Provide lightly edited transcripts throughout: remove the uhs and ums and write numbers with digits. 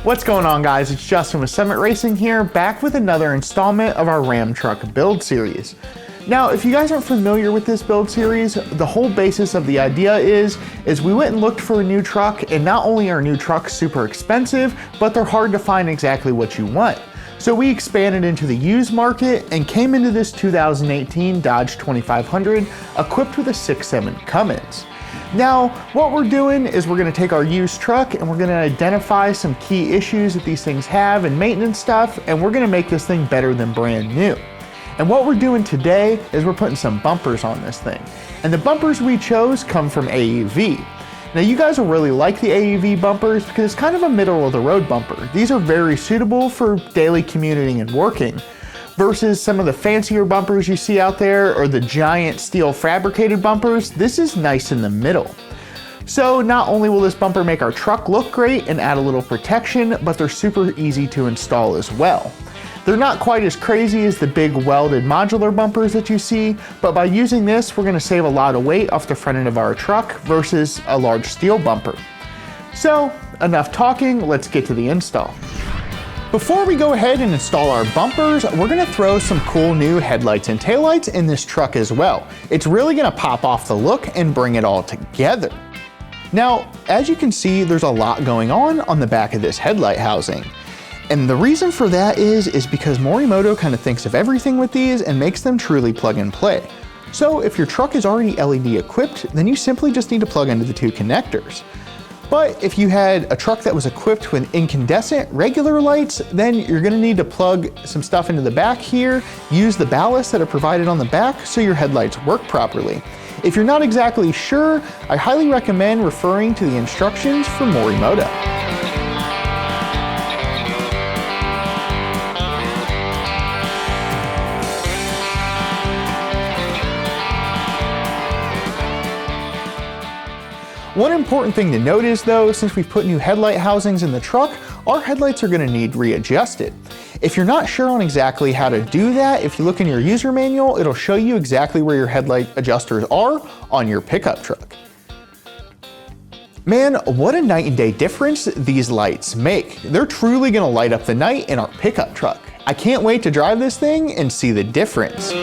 What's going on, guys? It's Justin with Summit Racing here, back with another installment of our Ram Truck build series. Now, if you guys aren't familiar with this build series, the whole basis of the idea is we went and looked for a new truck, and not only are new trucks super expensive, but they're hard to find exactly what you want. So we expanded into the used market and came into this 2018 Dodge 2500 equipped with a 6.7 Cummins. Now, what we're doing is we're gonna take our used truck and we're gonna identify some key issues that these things have and maintenance stuff, and we're gonna make this thing better than brand new. And what we're doing today is we're putting some bumpers on this thing. And the bumpers we chose come from AEV. Now, you guys will really like the AEV bumpers because it's kind of a middle of the road bumper. These are very suitable for daily commuting and working, versus some of the fancier bumpers you see out there or the giant steel fabricated bumpers. This is nice in the middle. So not only will this bumper make our truck look great and add a little protection, but they're super easy to install as well. They're not quite as crazy as the big welded modular bumpers that you see, but by using this, we're gonna save a lot of weight off the front end of our truck versus a large steel bumper. So enough talking, let's get to the install. Before we go ahead and install our bumpers, we're gonna throw some cool new headlights and taillights in this truck as well. It's really gonna pop off the look and bring it all together. Now, as you can see, there's a lot going on the back of this headlight housing. And the reason for that is because Morimoto kind of thinks of everything with these and makes them truly plug and play. So if your truck is already LED equipped, then you simply just need to plug into the two connectors. But if you had a truck that was equipped with incandescent regular lights, then you're gonna need to plug some stuff into the back here, use the ballasts that are provided on the back so your headlights work properly. If you're not exactly sure, I highly recommend referring to the instructions from Morimoto. One important thing to note is though, since we've put new headlight housings in the truck, our headlights are gonna need readjusted. If you're not sure on exactly how to do that, if you look in your user manual, it'll show you exactly where your headlight adjusters are on your pickup truck. Man, what a night and day difference these lights make. They're truly gonna light up the night in our pickup truck. I can't wait to drive this thing and see the difference.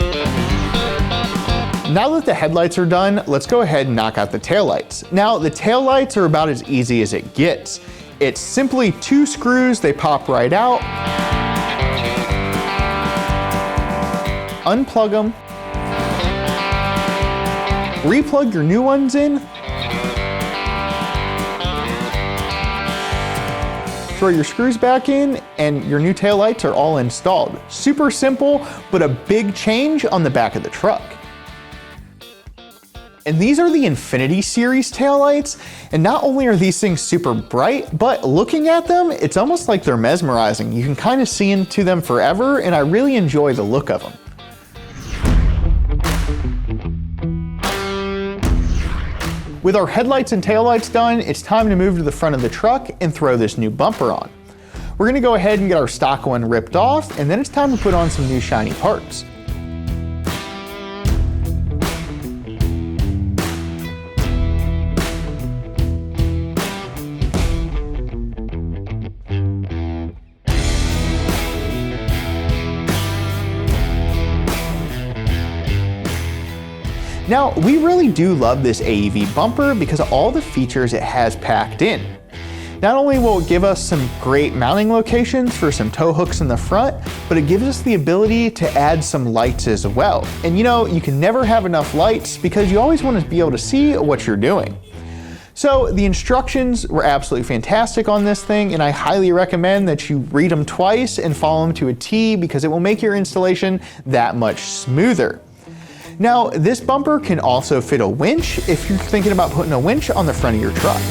Now that the headlights are done, let's go ahead and knock out the taillights. Now, the taillights are about as easy as it gets. It's simply 2 screws, they pop right out. Unplug them. Replug your new ones in. Throw your screws back in and your new taillights are all installed. Super simple, but a big change on the back of the truck. And these are the Infinity Series taillights, and not only are these things super bright, but looking at them, it's almost like they're mesmerizing. You can kind of see into them forever, and I really enjoy the look of them. With our headlights and taillights done, it's time to move to the front of the truck and throw this new bumper on. We're gonna go ahead and get our stock one ripped off, and then it's time to put on some new shiny parts. Now, we really do love this AEV bumper because of all the features it has packed in. Not only will it give us some great mounting locations for some tow hooks in the front, but it gives us the ability to add some lights as well. And you know, you can never have enough lights because you always want to be able to see what you're doing. So the instructions were absolutely fantastic on this thing, and I highly recommend that you read them twice and follow them to a T because it will make your installation that much smoother. Now, this bumper can also fit a winch if you're thinking about putting a winch on the front of your truck.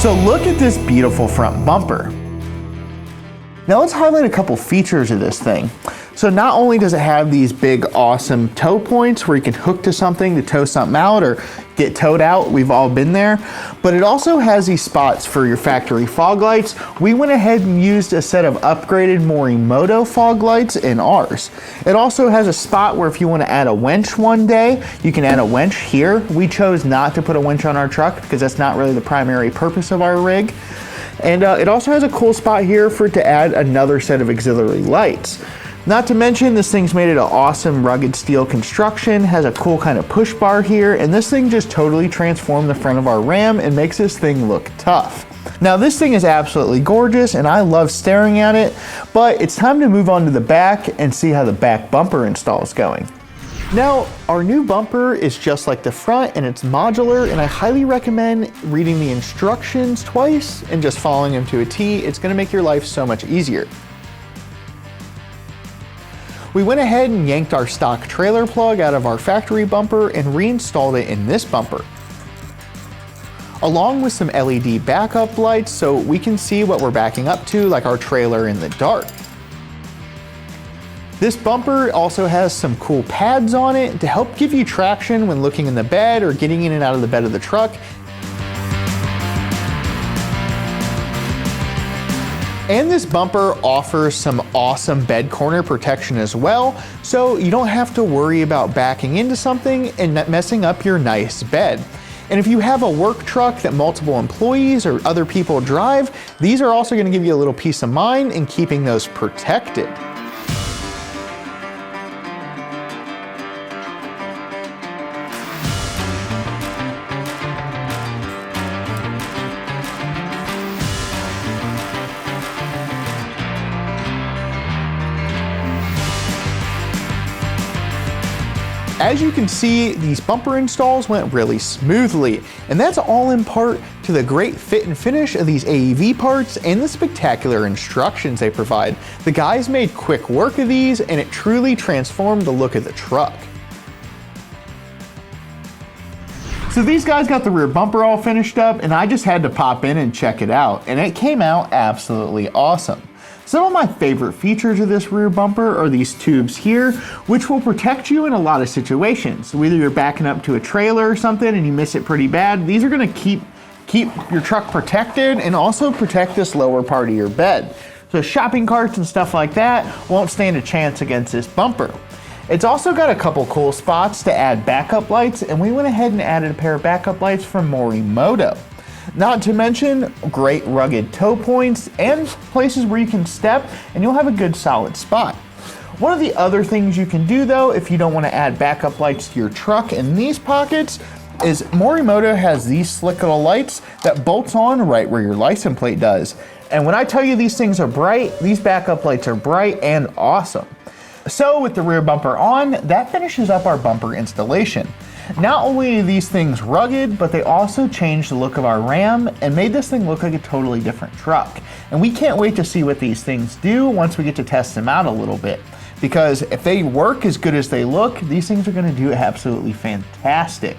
So look at this beautiful front bumper. Now let's highlight a couple features of this thing. So not only does it have these big awesome tow points where you can hook to something to tow something out or get towed out, we've all been there, but it also has these spots for your factory fog lights. We went ahead and used a set of upgraded Morimoto fog lights in ours. It also has a spot where if you want to add a winch one day, you can add a winch here. We chose not to put a winch on our truck because that's not really the primary purpose of our rig. And it also has a cool spot here for it to add another set of auxiliary lights. Not to mention, this thing's made it an awesome rugged steel construction, has a cool kind of push bar here, and this thing just totally transformed the front of our Ram and makes this thing look tough. Now this thing is absolutely gorgeous and I love staring at it, but it's time to move on to the back and see how the back bumper install is going. Now, our new bumper is just like the front and it's modular, and I highly recommend reading the instructions twice and just following them to a T. It's gonna make your life so much easier. We went ahead and yanked our stock trailer plug out of our factory bumper and reinstalled it in this bumper, along with some LED backup lights so we can see what we're backing up to, like our trailer in the dark. This bumper also has some cool pads on it to help give you traction when looking in the bed or getting in and out of the bed of the truck. And this bumper offers some awesome bed corner protection as well, so you don't have to worry about backing into something and messing up your nice bed. And if you have a work truck that multiple employees or other people drive, these are also going to give you a little peace of mind in keeping those protected. As you can see, these bumper installs went really smoothly, and that's all in part to the great fit and finish of these AEV parts and the spectacular instructions they provide. The guys made quick work of these, and it truly transformed the look of the truck. So these guys got the rear bumper all finished up, and I just had to pop in and check it out, and it came out absolutely awesome. Some of my favorite features of this rear bumper are these tubes here, which will protect you in a lot of situations. Whether you're backing up to a trailer or something and you miss it pretty bad, these are gonna keep your truck protected and also protect this lower part of your bed. So shopping carts and stuff like that won't stand a chance against this bumper. It's also got a couple cool spots to add backup lights, and we went ahead and added a pair of backup lights from Morimoto. Not to mention great rugged tow points and places where you can step and you'll have a good solid spot. One of the other things you can do though, if you don't want to add backup lights to your truck in these pockets, is Morimoto has these slick little lights that bolts on right where your license plate does. And when I tell you these things are bright, these backup lights are bright and awesome. So with the rear bumper on, that finishes up our bumper installation. Not only are these things rugged, but they also changed the look of our Ram and made this thing look like a totally different truck. And we can't wait to see what these things do once we get to test them out a little bit. Because if they work as good as they look, these things are gonna do absolutely fantastic.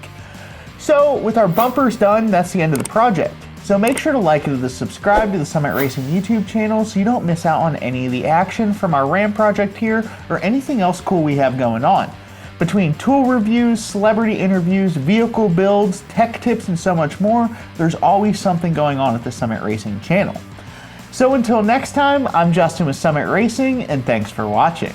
So with our bumpers done, that's the end of the project. So make sure to like and subscribe to the Summit Racing YouTube channel so you don't miss out on any of the action from our Ram project here or anything else cool we have going on. Between tool reviews, celebrity interviews, vehicle builds, tech tips, and so much more, there's always something going on at the Summit Racing channel. So until next time, I'm Justin with Summit Racing, and thanks for watching.